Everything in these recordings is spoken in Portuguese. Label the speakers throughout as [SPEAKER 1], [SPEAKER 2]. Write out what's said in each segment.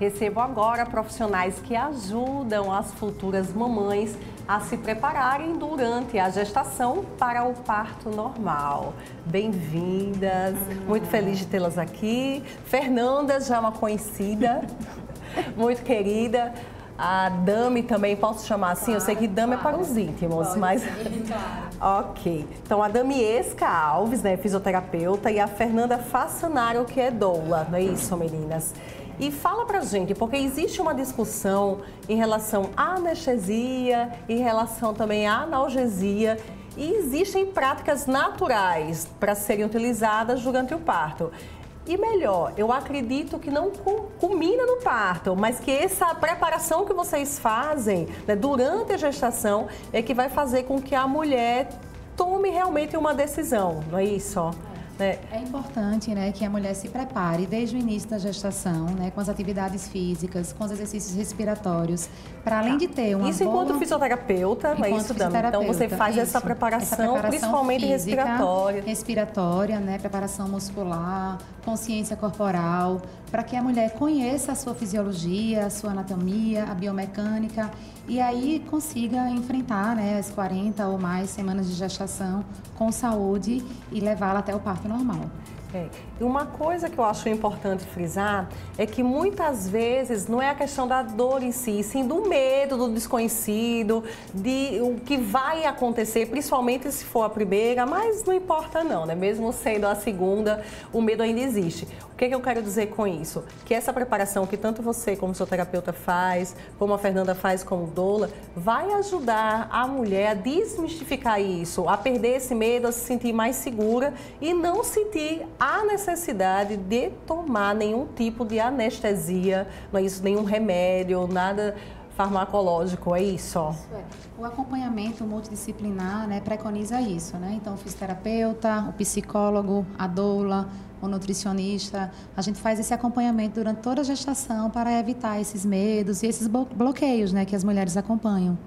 [SPEAKER 1] Recebo agora profissionais que ajudam as futuras mamães a se prepararem durante a gestação para o parto normal. Bem-vindas, muito feliz de tê-las aqui. Fernanda, já é uma conhecida, muito querida. A Dami também, posso chamar assim? Eu sei que Dami é para os íntimos, mas... Ok. Então, a Damiesca Alves, né, fisioterapeuta, e a Fernanda Fassanaro, que é doula, não é isso, meninas? E fala pra gente, porque existe uma discussão em relação à anestesia, em relação também à analgesia, e existem práticas naturais para serem utilizadas durante o parto. E melhor, eu acredito que não culmina no parto, mas que essa preparação que vocês fazem, né, durante a gestação é que vai fazer com que a mulher tome realmente uma decisão, não é isso?
[SPEAKER 2] É importante, né, que a mulher se prepare desde o início da gestação, né, com as atividades físicas, com os exercícios respiratórios, para além de ter uma
[SPEAKER 1] isso
[SPEAKER 2] boa...
[SPEAKER 1] enquanto fisioterapeuta, não é isso, Dami? Então você faz essa preparação principalmente
[SPEAKER 2] física,
[SPEAKER 1] respiratória.
[SPEAKER 2] Respiratória, né, preparação muscular, consciência corporal, para que a mulher conheça a sua fisiologia, a sua anatomia, a biomecânica e aí consiga enfrentar, né, as 40 ou mais semanas de gestação com saúde e levá-la até o parto normal.
[SPEAKER 1] E uma coisa que eu acho importante frisar é que muitas vezes não é a questão da dor em si, sim do medo, do desconhecido, de o que vai acontecer, principalmente se for a primeira, mas não importa não, né? Mesmo sendo a segunda, o medo ainda existe. O que eu quero dizer com isso? Que essa preparação que tanto você como fisioterapeuta faz, como a Fernanda faz como doula, vai ajudar a mulher a desmistificar isso, a perder esse medo, a se sentir mais segura e não sentir a necessidade de tomar nenhum tipo de anestesia, não é isso, nenhum remédio, nada farmacológico, é isso?
[SPEAKER 2] Isso é. O acompanhamento multidisciplinar, né, preconiza isso, né? Então, o fisioterapeuta, o psicólogo, a doula, o nutricionista, a gente faz esse acompanhamento durante toda a gestação para evitar esses medos e esses bloqueios, né, que as mulheres acompanham,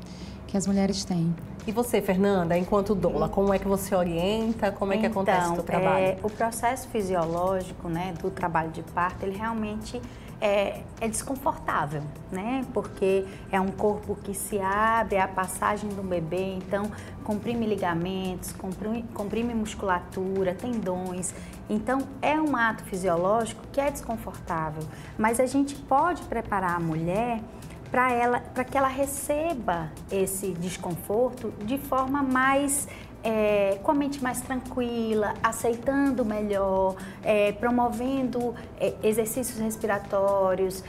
[SPEAKER 2] que as mulheres têm.
[SPEAKER 1] E você, Fernanda, enquanto doula, como é que você orienta? Como é que acontece o trabalho?
[SPEAKER 3] O processo fisiológico, né, do trabalho de parto, ele realmente é desconfortável, né? Porque é um corpo que se abre, é a passagem do bebê, então comprime ligamentos, comprime musculatura, tendões. Então, é um ato fisiológico que é desconfortável, mas a gente pode preparar a mulher para que ela receba esse desconforto de forma mais, com a mente mais tranquila, aceitando melhor, promovendo exercícios respiratórios,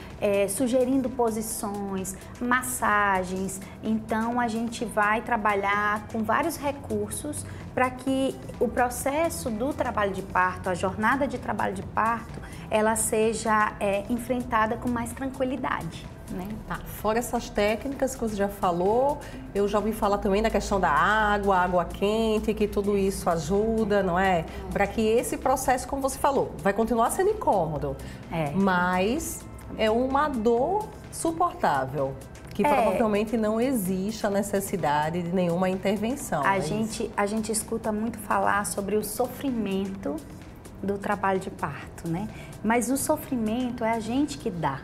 [SPEAKER 3] sugerindo posições, massagens. Então, a gente vai trabalhar com vários recursos para que o processo do trabalho de parto, a jornada de trabalho de parto, ela seja enfrentada com mais tranquilidade. Né?
[SPEAKER 1] Tá. Fora essas técnicas que você já falou, eu já ouvi falar também da questão da água quente, que tudo isso ajuda, não é? Para que esse processo, como você falou, vai continuar sendo incômodo, mas é uma dor suportável, que provavelmente não existe a necessidade de nenhuma intervenção.
[SPEAKER 3] A gente escuta muito falar sobre o sofrimento do trabalho de parto, né? Mas o sofrimento é a gente que dá.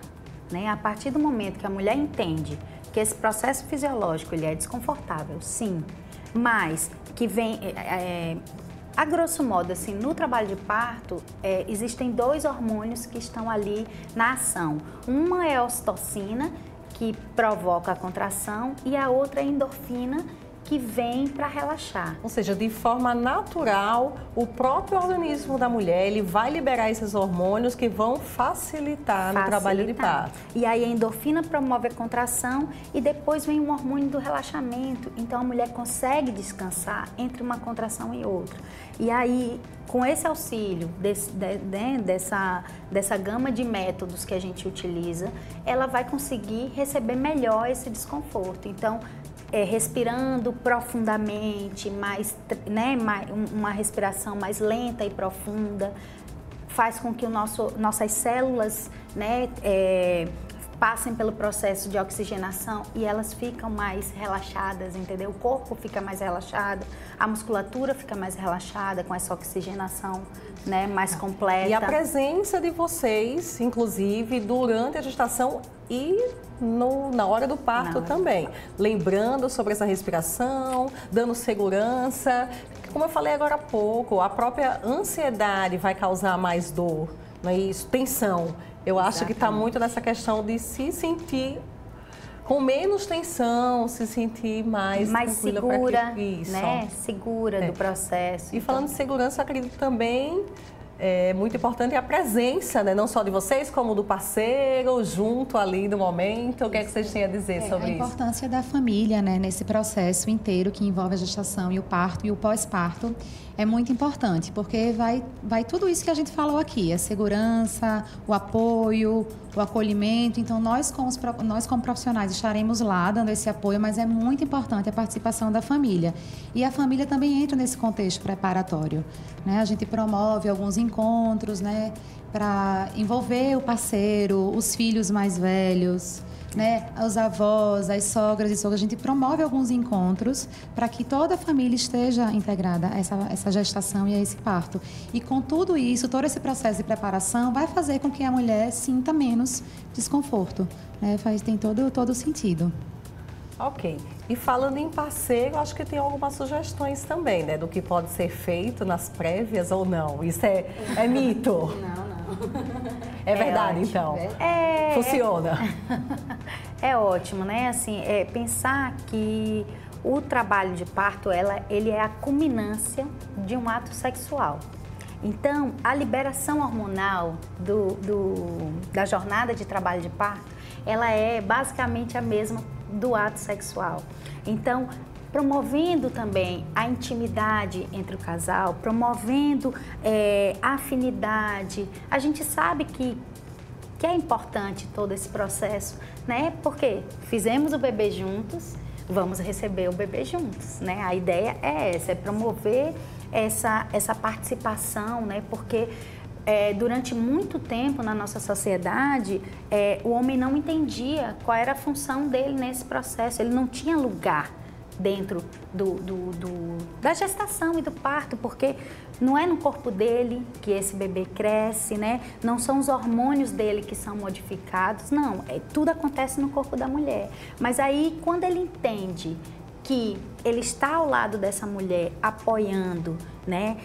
[SPEAKER 3] Né? A partir do momento que a mulher entende que esse processo fisiológico ele é desconfortável, sim, mas que vem, a grosso modo, assim, no trabalho de parto, existem dois hormônios que estão ali na ação. Uma é a ocitocina, que provoca a contração, e a outra é a endorfina, que vem para relaxar.
[SPEAKER 1] Ou seja, de forma natural, o próprio organismo da mulher, ele vai liberar esses hormônios que vão facilitar no trabalho de parto.
[SPEAKER 3] E aí a endorfina promove a contração e depois vem um hormônio do relaxamento. Então a mulher consegue descansar entre uma contração e outra. E aí, com esse auxílio dessa gama de métodos que a gente utiliza, ela vai conseguir receber melhor esse desconforto. Então, respirando profundamente, né, uma respiração mais lenta e profunda, faz com que nossas células, né, passem pelo processo de oxigenação e elas ficam mais relaxadas, entendeu? O corpo fica mais relaxado, a musculatura fica mais relaxada com essa oxigenação, né, mais completa.
[SPEAKER 1] E a presença de vocês, inclusive, durante a gestação e na hora do parto também. Lembrando sobre essa respiração, dando segurança. Como eu falei agora há pouco, a própria ansiedade vai causar mais dor, não é isso? Tensão. Eu acho que está muito nessa questão de se sentir com menos tensão, se sentir mais
[SPEAKER 3] segura, né? Segura do processo.
[SPEAKER 1] E falando de segurança, eu acredito também é muito importante a presença, né? Não só de vocês, como do parceiro, junto ali no momento. O que é que vocês têm a dizer sobre isso?
[SPEAKER 2] A importância da família, né, nesse processo inteiro que envolve a gestação e o parto e o pós-parto é muito importante, porque vai tudo isso que a gente falou aqui, a segurança, o apoio, o acolhimento. Então, nós como profissionais estaremos lá dando esse apoio, mas é muito importante a participação da família. E a família também entra nesse contexto preparatório, né? A gente promove alguns encontros, né, para envolver o parceiro, os filhos mais velhos, né, os avós, as sogras e sogras. A gente promove alguns encontros para que toda a família esteja integrada a essa gestação e a esse parto. E com tudo isso, todo esse processo de preparação vai fazer com que a mulher sinta menos desconforto, né? Tem todo sentido.
[SPEAKER 1] Ok. E falando em parceiro, acho que tem algumas sugestões também, né? Do que pode ser feito nas prévias ou não. Isso é mito?
[SPEAKER 2] Não.
[SPEAKER 1] É verdade, então? Funciona?
[SPEAKER 3] É ótimo, né? Assim, pensar que o trabalho de parto, ele é a culminância de um ato sexual. Então, a liberação hormonal da jornada de trabalho de parto, ela é basicamente a mesma do ato sexual. Então, promovendo também a intimidade entre o casal, promovendo a afinidade. A gente sabe que é importante todo esse processo, né? Porque fizemos o bebê juntos, vamos receber o bebê juntos, né? A ideia é essa, é promover essa participação, né? Porque durante muito tempo na nossa sociedade, o homem não entendia qual era a função dele nesse processo, ele não tinha lugar dentro da gestação e do parto, porque não é no corpo dele que esse bebê cresce, né? Não são os hormônios dele que são modificados, não, tudo acontece no corpo da mulher. Mas aí, quando ele entende que ele está ao lado dessa mulher, apoiando, né?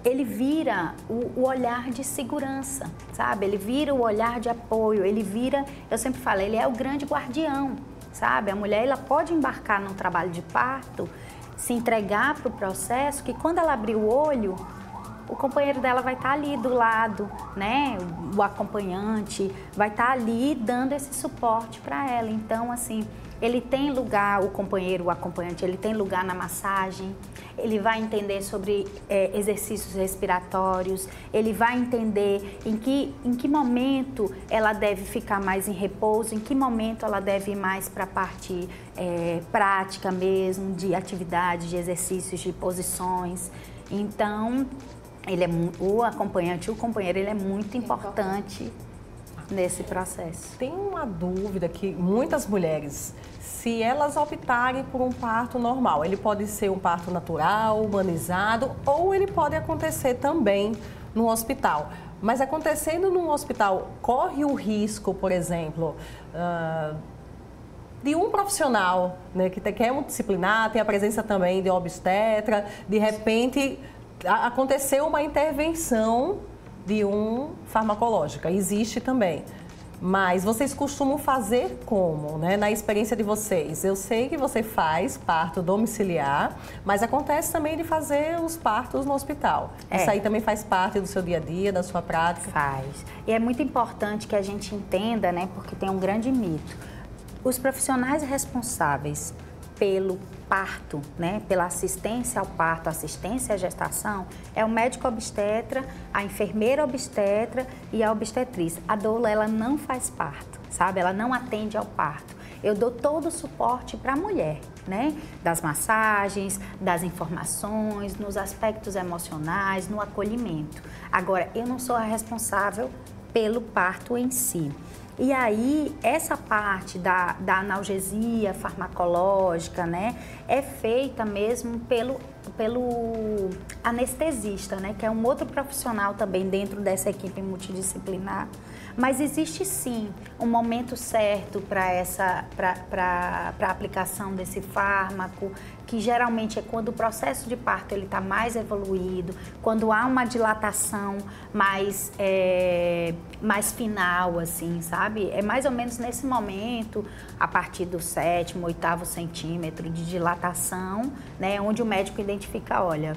[SPEAKER 3] Ele vira o olhar de segurança, sabe? Ele vira o olhar de apoio, ele vira, eu sempre falo, ele é o grande guardião, sabe? A mulher, ela pode embarcar num trabalho de parto, se entregar para o processo, que quando ela abrir o olho, o companheiro dela vai estar ali do lado, né? O acompanhante vai estar ali dando esse suporte para ela. Então, assim, ele tem lugar, o companheiro, o acompanhante, ele tem lugar na massagem, ele vai entender sobre exercícios respiratórios, ele vai entender em que momento ela deve ficar mais em repouso, em que momento ela deve ir mais para a parte prática mesmo, de atividade, de exercícios, de posições. Então, o acompanhante, o companheiro, ele é muito importante nesse processo.
[SPEAKER 1] Tem uma dúvida que muitas mulheres, se elas optarem por um parto normal, ele pode ser um parto natural, humanizado, ou ele pode acontecer também no hospital. Mas acontecendo no hospital, corre o risco, por exemplo, de um profissional, né, que é multidisciplinar, tem a presença também de obstetra, de repente aconteceu uma intervenção de um farmacológica, existe também. Mas vocês costumam fazer como, né? Na experiência de vocês? Eu sei que você faz parto domiciliar, mas acontece também de fazer os partos no hospital. Isso aí também faz parte do seu dia a dia, da sua prática?
[SPEAKER 3] Faz. E é muito importante que a gente entenda, né? Porque tem um grande mito. Os profissionais responsáveis pelo parto, né, pela assistência ao parto, assistência à gestação, é o médico obstetra, a enfermeira obstetra e a obstetriz. A doula, ela não faz parto, sabe? Ela não atende ao parto. Eu dou todo o suporte para a mulher, né? Das massagens, das informações, nos aspectos emocionais, no acolhimento. Agora, eu não sou a responsável pelo parto em si. E aí, essa parte da analgesia farmacológica, né, é feita mesmo pelo anestesista, né, que é um outro profissional também dentro dessa equipe multidisciplinar. Mas existe sim um momento certo para a aplicação desse fármaco, que geralmente é quando o processo de parto ele está mais evoluído, quando há uma dilatação mais final, assim, sabe? É mais ou menos nesse momento, a partir do 7º, 8º centímetro de dilatação, né? Onde o médico identifica, olha,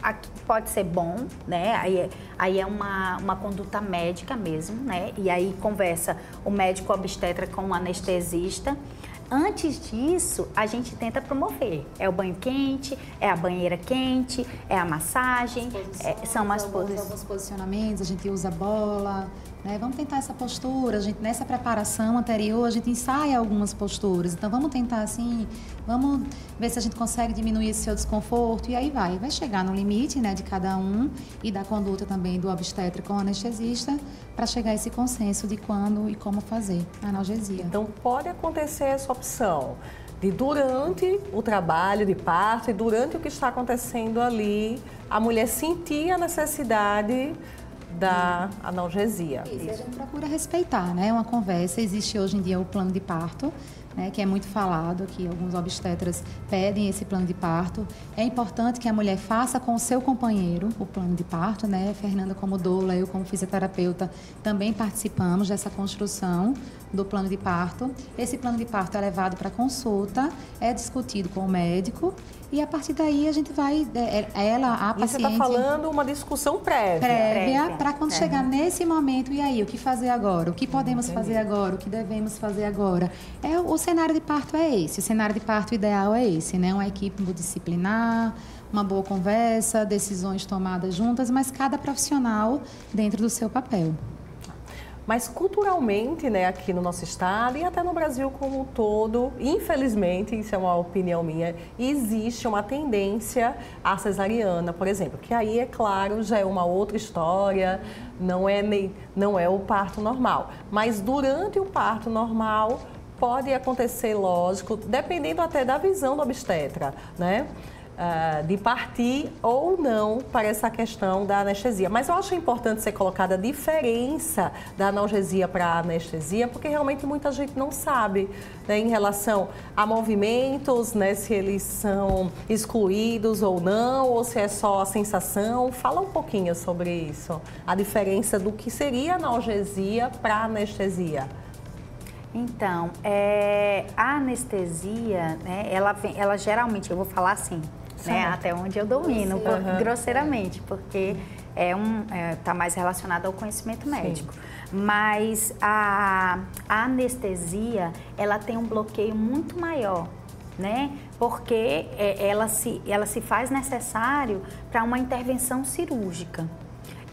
[SPEAKER 3] aqui pode ser bom, né? Aí é uma conduta médica mesmo, né? E aí conversa o médico obstetra com o anestesista. Antes disso, a gente tenta promover. É o banho quente, é a banheira quente, é a massagem, são as posições.
[SPEAKER 2] Alguns posicionamentos, a gente usa bola, né? Vamos tentar essa postura, nessa preparação anterior, a gente ensaia algumas posturas. Então, vamos tentar assim, vamos ver se a gente consegue diminuir esse seu desconforto e aí vai chegar no limite, né, de cada um e da conduta também do obstetra com o anestesista para chegar a esse consenso de quando e como fazer a analgesia.
[SPEAKER 1] Então, pode acontecer essa opção de durante o trabalho de parto e durante o que está acontecendo ali, a mulher sentir a necessidade da analgesia.
[SPEAKER 2] Isso, a gente procura respeitar, né? Uma conversa. Existe hoje em dia o plano de parto, né, que é muito falado, que alguns obstetras pedem esse plano de parto. É importante que a mulher faça com o seu companheiro o plano de parto, né? Fernanda como doula, eu como fisioterapeuta também participamos dessa construção do plano de parto. Esse plano de parto é levado para consulta, é discutido com o médico e a partir daí a gente vai, a paciente...
[SPEAKER 1] Você está falando uma discussão prévia
[SPEAKER 2] para quando chegar nesse momento, e aí, o que fazer agora? O que podemos fazer agora? O que devemos fazer agora? O cenário de parto é esse, o cenário de parto ideal é esse, né? Uma equipe multidisciplinar, uma boa conversa, decisões tomadas juntas, mas cada profissional dentro do seu papel.
[SPEAKER 1] Mas culturalmente, né, aqui no nosso estado e até no Brasil como um todo, infelizmente, isso é uma opinião minha, existe uma tendência à cesariana, por exemplo, que aí, é claro, já é uma outra história, não é o parto normal. Mas durante o parto normal, pode acontecer, lógico, dependendo até da visão do obstetra, né? De partir ou não para essa questão da anestesia. Mas eu acho importante ser colocada a diferença da analgesia para a anestesia, porque realmente muita gente não sabe, né, em relação a movimentos, né, se eles são excluídos ou não, ou se é só a sensação. Fala um pouquinho sobre isso, a diferença do que seria analgesia para anestesia.
[SPEAKER 3] Então, a anestesia, né, ela geralmente, eu vou falar assim, né, até onde eu domino, grosseiramente, porque tá mais relacionado ao conhecimento médico. Sim. Mas a anestesia, ela tem um bloqueio muito maior, né? Porque ela se faz necessário para uma intervenção cirúrgica.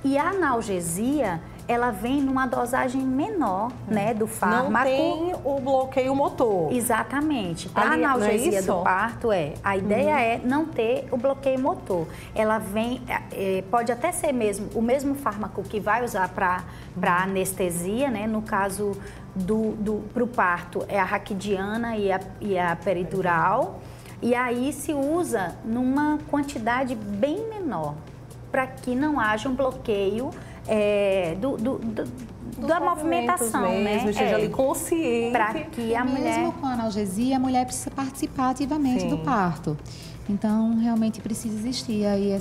[SPEAKER 3] E a analgesia, ela vem numa dosagem menor, né, do fármaco.
[SPEAKER 1] Não tem o bloqueio motor.
[SPEAKER 3] Exatamente. Para a analgesia do parto, a ideia é não ter o bloqueio motor. Ela vem, pode até ser mesmo o mesmo fármaco que vai usar para anestesia, né, no caso para o parto é a raquidiana e a peridural. E aí se usa numa quantidade bem menor, para que não haja um bloqueio da movimentação,
[SPEAKER 1] mesmo,
[SPEAKER 3] né?
[SPEAKER 1] Esteja ali consciente.
[SPEAKER 3] Para que a mulher...
[SPEAKER 2] Mesmo com a analgesia, a mulher precisa participar ativamente do parto. Então, realmente precisa existir aí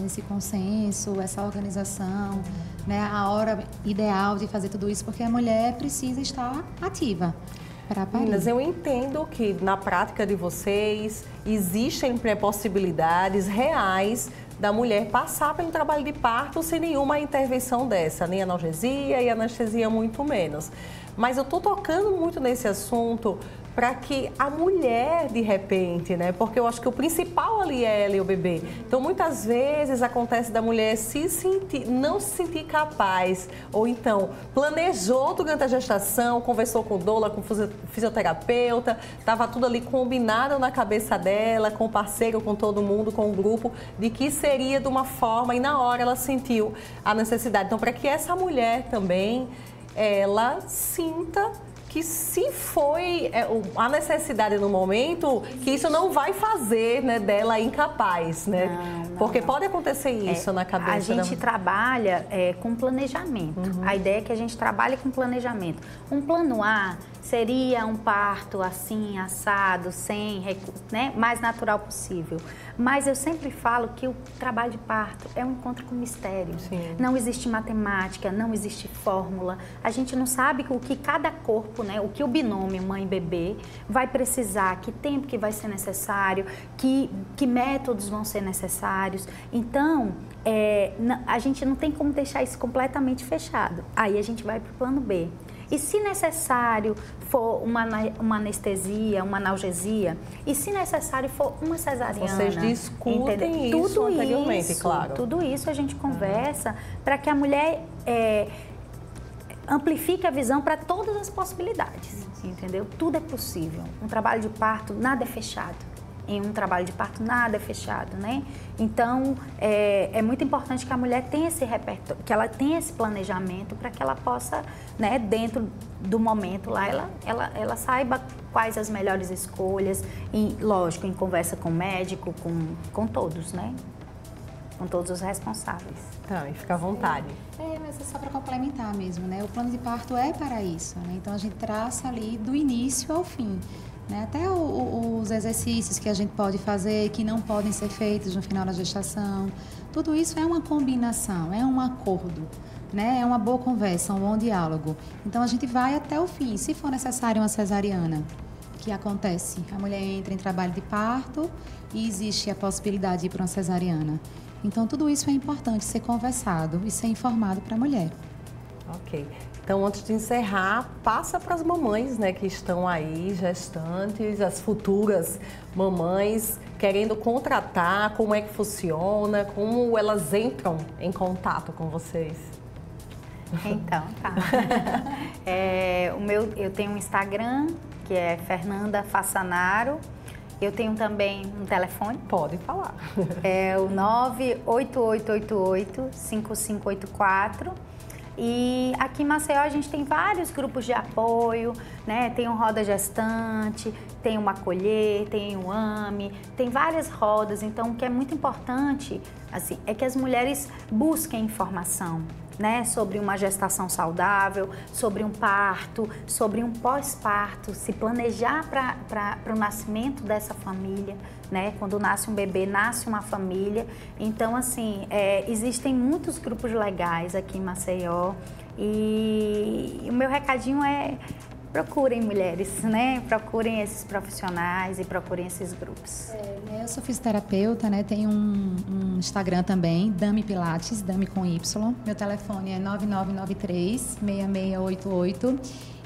[SPEAKER 2] esse consenso, essa organização, né? A hora ideal de fazer tudo isso, porque a mulher precisa estar ativa.
[SPEAKER 1] Meninas, eu entendo que na prática de vocês existem possibilidades reais da mulher passar pelo trabalho de parto sem nenhuma intervenção dessa, nem analgesia e anestesia muito menos. Mas eu estou tocando muito nesse assunto para que a mulher, de repente, né? Porque eu acho que o principal ali é ela e o bebê. Então, muitas vezes acontece da mulher não se sentir capaz, ou então planejou durante a gestação, conversou com doula, com fisioterapeuta, estava tudo ali combinado na cabeça dela, com o parceiro, com todo mundo, com o grupo, de que seria de uma forma e na hora ela sentiu a necessidade. Então, para que essa mulher também ela sinta que se foi a necessidade no momento, que isso não vai fazer, né, dela incapaz, né?
[SPEAKER 3] Não,
[SPEAKER 1] porque
[SPEAKER 3] não.
[SPEAKER 1] pode acontecer isso na cabeça.
[SPEAKER 3] A gente trabalha com planejamento. A ideia é que a gente trabalhe com planejamento. Um plano A seria um parto assim, assado, sem recurso, né, mais natural possível. Mas eu sempre falo que o trabalho de parto é um encontro com mistério.
[SPEAKER 1] Sim.
[SPEAKER 3] Não existe matemática, não existe fórmula. A gente não sabe o que cada corpo, né, o que o binômio mãe e bebê vai precisar, que tempo que vai ser necessário, que métodos vão ser necessários. Então, a gente não tem como deixar isso completamente fechado. Aí a gente vai para o plano B. E se necessário for uma anestesia, uma analgesia, e se necessário for uma cesariana...
[SPEAKER 1] Vocês discutem isso anteriormente, claro.
[SPEAKER 3] Tudo isso a gente conversa para que a mulher amplifique a visão para todas as possibilidades, entendeu? Tudo é possível. Um trabalho de parto, nada é fechado. Em um trabalho de parto, nada é fechado, né? Então, é muito importante que a mulher tenha esse repertório, que ela tenha esse planejamento para que ela possa, né, dentro do momento lá, ela saiba quais as melhores escolhas, e, lógico, em conversa com o médico, com todos, né? Com todos os responsáveis.
[SPEAKER 1] Tá, e fica à vontade.
[SPEAKER 2] Mas é só para complementar mesmo, né? O plano de parto é para isso, né? Então, a gente traça ali do início ao fim. Né? Até os exercícios que a gente pode fazer, que não podem ser feitos no final da gestação. Tudo isso é uma combinação, é um acordo, né? É uma boa conversa, um bom diálogo. Então, a gente vai até o fim. Se for necessário uma cesariana, que acontece? A mulher entra em trabalho de parto e existe a possibilidade de ir para uma cesariana. Então, tudo isso é importante ser conversado e ser informado para a mulher.
[SPEAKER 1] Ok. Então, antes de encerrar, passa para as mamães, né, que estão aí, gestantes, as futuras mamães, querendo contratar, como é que funciona, como elas entram em contato com vocês.
[SPEAKER 3] Então, tá. Eu tenho um Instagram, que é Fernanda Fassanaro. Eu tenho também um telefone.
[SPEAKER 1] Pode falar.
[SPEAKER 3] É o 98888-5584. E aqui em Maceió a gente tem vários grupos de apoio, né? Tem o Roda Gestante, tem o Acolher, tem o AME, tem várias rodas. Então, o que é muito importante, assim, é que as mulheres busquem informação, né? Sobre uma gestação saudável, sobre um parto, sobre um pós-parto, se planejar para o nascimento dessa família, né? Quando nasce um bebê, nasce uma família. Então, assim, existem muitos grupos legais aqui em Maceió e o meu recadinho é: procurem mulheres, né? Procurem esses profissionais e procurem esses grupos.
[SPEAKER 2] Eu sou fisioterapeuta, né? Tenho um Instagram também, Dami Pilates, Dami com Y. Meu telefone é 9993-6688.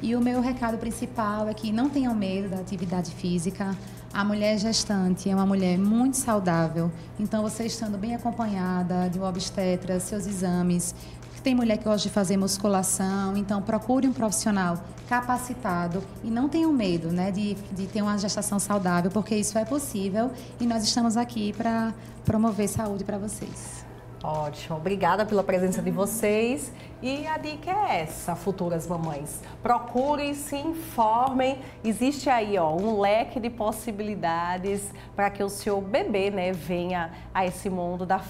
[SPEAKER 2] E o meu recado principal é que não tenham medo da atividade física. A mulher gestante é uma mulher muito saudável. Então, você estando bem acompanhada de um obstetra, seus exames. Tem mulher que gosta de fazer musculação, então procure um profissional capacitado e não tenham medo, né, de ter uma gestação saudável, porque isso é possível e nós estamos aqui para promover saúde para vocês.
[SPEAKER 1] Ótimo, obrigada pela presença de vocês. E a dica é essa, futuras mamães. Procurem, se informem. Existe aí, ó, um leque de possibilidades para que o seu bebê, né, venha a esse mundo da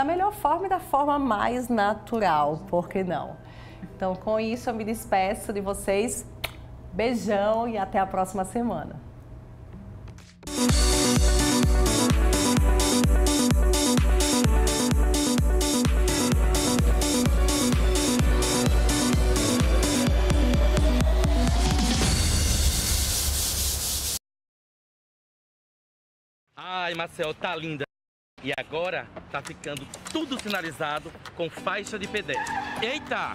[SPEAKER 1] melhor forma e da forma mais natural, por que não? Então, com isso, eu me despeço de vocês. Beijão e até a próxima semana.
[SPEAKER 4] Ai, Maceió tá linda. E agora tá ficando tudo sinalizado com faixa de pedestre. Eita!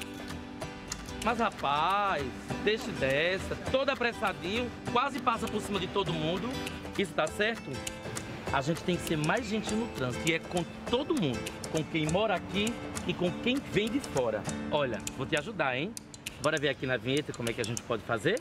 [SPEAKER 4] Mas rapaz, deixa dessa, todo apressadinho, quase passa por cima de todo mundo. Isso tá certo? A gente tem que ser mais gentil no trânsito, e é com todo mundo, com quem mora aqui e com quem vem de fora. Olha, vou te ajudar, hein? Bora ver aqui na vinheta como é que a gente pode fazer?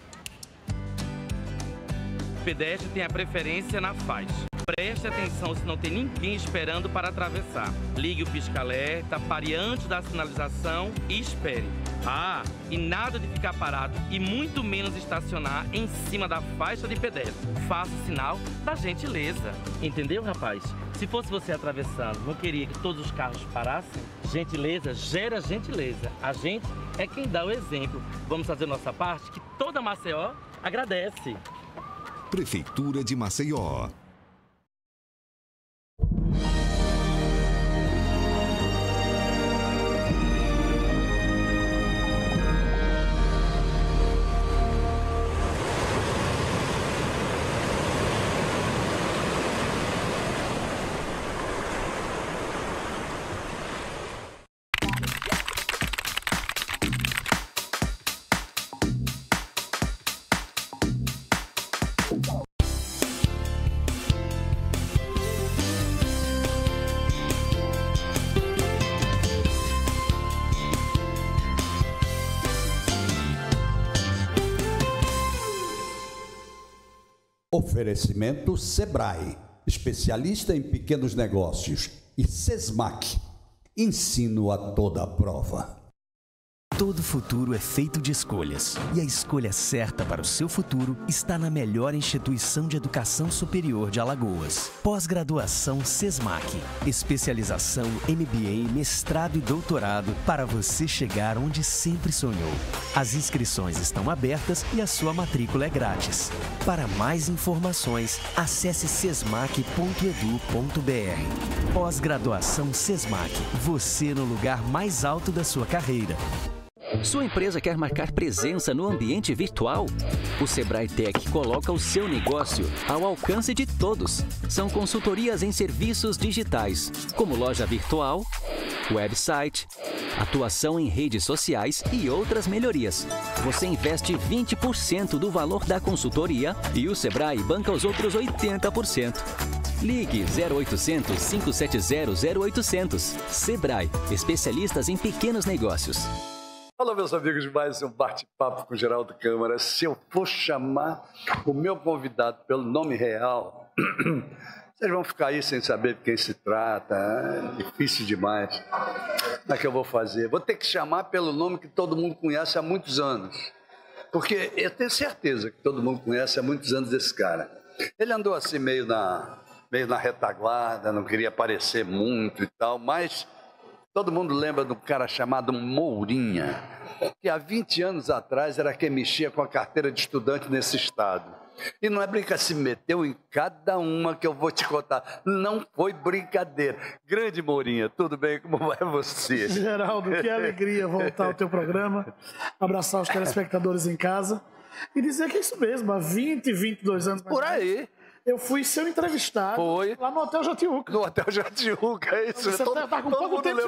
[SPEAKER 4] O pedestre tem a preferência na faixa. Preste atenção se não tem ninguém esperando para atravessar. Ligue o pisca-alerta, pare antes da sinalização e espere. Ah, e nada de ficar parado e muito menos estacionar em cima da faixa de pedestre. Faça o sinal da gentileza. Entendeu, rapaz? Se fosse você atravessando, não queria que todos os carros parassem? Gentileza gera gentileza. A gente é quem dá o exemplo. Vamos fazer nossa parte que toda Maceió agradece.
[SPEAKER 5] Prefeitura de Maceió.
[SPEAKER 6] Oferecimento Sebrae, especialista em pequenos negócios, e Sesmac, ensino a toda a prova.
[SPEAKER 7] Todo futuro é feito de escolhas, e a escolha certa para o seu futuro está na melhor instituição de educação superior de Alagoas. Pós-graduação Sesmac, especialização MBA, mestrado e doutorado para você chegar onde sempre sonhou. As inscrições estão abertas e a sua matrícula é grátis. Para mais informações, acesse sesmac.edu.br. Pós-graduação Sesmac, você no lugar mais alto da sua carreira.
[SPEAKER 8] Sua empresa quer marcar presença no ambiente virtual? O Sebrae Tech coloca o seu negócio ao alcance de todos. São consultorias em serviços digitais, como loja virtual, website, atuação em redes sociais e outras melhorias. Você investe 20% do valor da consultoria e o Sebrae banca os outros 80%. Ligue 0800 570 0800. Sebrae, especialistas em pequenos negócios.
[SPEAKER 6] Olá, meus amigos, de mais um bate-papo com o Geraldo Câmara. Se eu for chamar o meu convidado pelo nome real, vocês vão ficar aí sem saber de quem se trata. É difícil demais. Como é que eu vou fazer? Vou ter que chamar pelo nome que todo mundo conhece há muitos anos. Porque eu tenho certeza que todo mundo conhece há muitos anos esse cara. Ele andou assim meio na retaguarda, não queria aparecer muito e tal, mas todo mundo lembra de um cara chamado Mourinha, que há 20 anos atrás era quem mexia com a carteira de estudante nesse estado. E não é brincadeira, se meteu em cada uma que eu vou te contar. Não foi brincadeira. Grande Mourinha, tudo bem? Como vai você?
[SPEAKER 9] Geraldo, que alegria voltar ao teu programa, abraçar os telespectadores em casa e dizer que é isso mesmo, há 20, 22 anos mais
[SPEAKER 6] Por aí.
[SPEAKER 9] Eu fui seu entrevistado.
[SPEAKER 6] Foi.
[SPEAKER 9] Lá no Hotel Jatiuca.
[SPEAKER 6] No Hotel Jatiuca, é isso.
[SPEAKER 9] Você tá com pouco tempo